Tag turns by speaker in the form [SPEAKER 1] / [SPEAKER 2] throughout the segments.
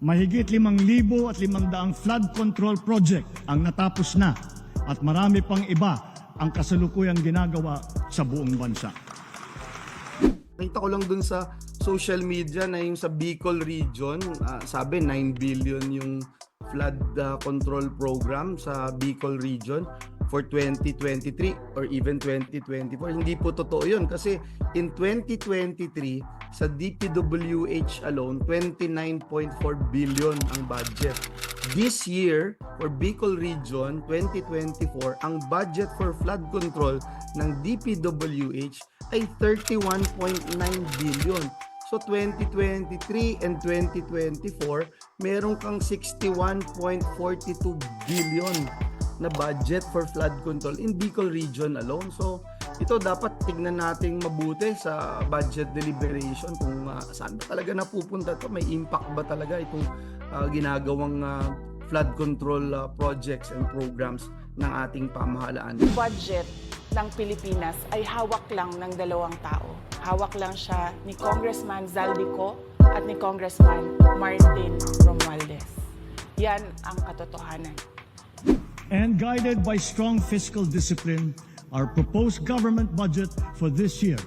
[SPEAKER 1] Mahigit 5,500 flood control project ang natapos na at marami pang iba ang kasalukuyang ginagawa sa buong bansa.
[SPEAKER 2] Nakita ko lang dun sa social media na yung sa Bicol region, sabi 9 billion yung flood control program sa Bicol region for 2023 or even 2024. Hindi po totoo yun kasi in 2023 sa DPWH alone 29.4 billion ang budget. This year for Bicol region 2024 ang budget for flood control ng DPWH ay 31.9 billion. So 2023 and 2024, meron kang 61.42 billion na budget for flood control in Bicol region alone. So ito dapat tignan nating mabuti sa budget deliberation kung saan ba talaga napupunta to, may impact ba talaga itong ginagawang flood control projects and programs ng ating pamahalaan.
[SPEAKER 3] Budget ng Pilipinas ay hawak lang ng dalawang tao. Hawak lang siya ni Congressman Zaldico at ni Congressman Martin Romualdez. Yan ang katotohanan.
[SPEAKER 1] And guided by strong fiscal discipline, our proposed government budget for this year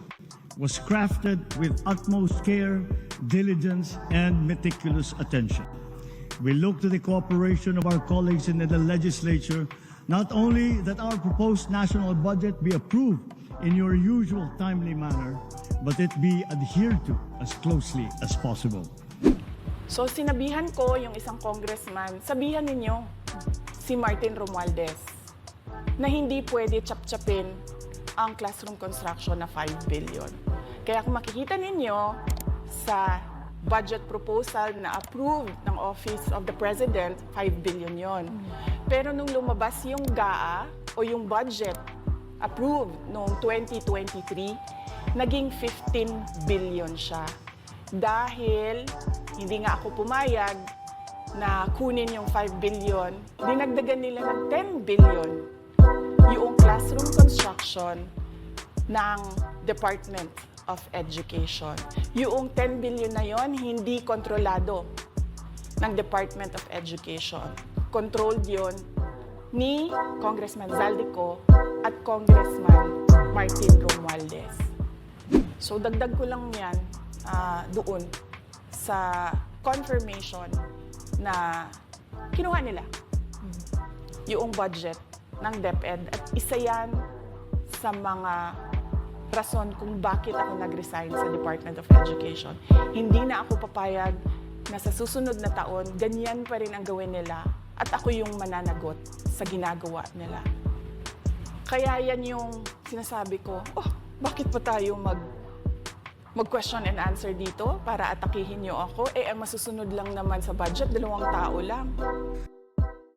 [SPEAKER 1] was crafted with utmost care, diligence, and meticulous attention. We look to the cooperation of our colleagues in the legislature, not only that our proposed national budget be approved in your usual timely manner, but it be adhered to as closely as possible.
[SPEAKER 3] So sinabihan ko yung isang congressman, sabihan ninyo si Martin Romualdez na hindi pwede chap-chapin ang classroom construction na 5 billion. Kaya kung makikita ninyo sa budget proposal na approved ng Office of the President, 5 billion yon. Pero nung lumabas yung GAA o yung budget approved noong 2023, naging 15 billion siya. Dahil hindi nga ako pumayag na kunin yung 5 billion, dinagdagan nila ng 10 billion yung classroom construction ng Department of Education. Yung 10 billion na yon hindi kontrolado ng Department of Education. Controlled yon ni Congressman Zaldico at Congressman Martin Romualdez. So dagdag ko lang yan doon sa confirmation na kinuha nila yung budget ng DepEd at isa yan sa mga rason kung bakit ako nag-resign sa Department of Education. Hindi na ako papayag na sa susunod na taon, ganyan pa rin ang gawin nila at ako yung mananagot sa ginagawa nila. Kaya yan yung sinasabi ko, bakit pa tayo mag-question and answer dito para atakihin niyo ako? Ang masusunod lang naman sa budget, 2 tao lang.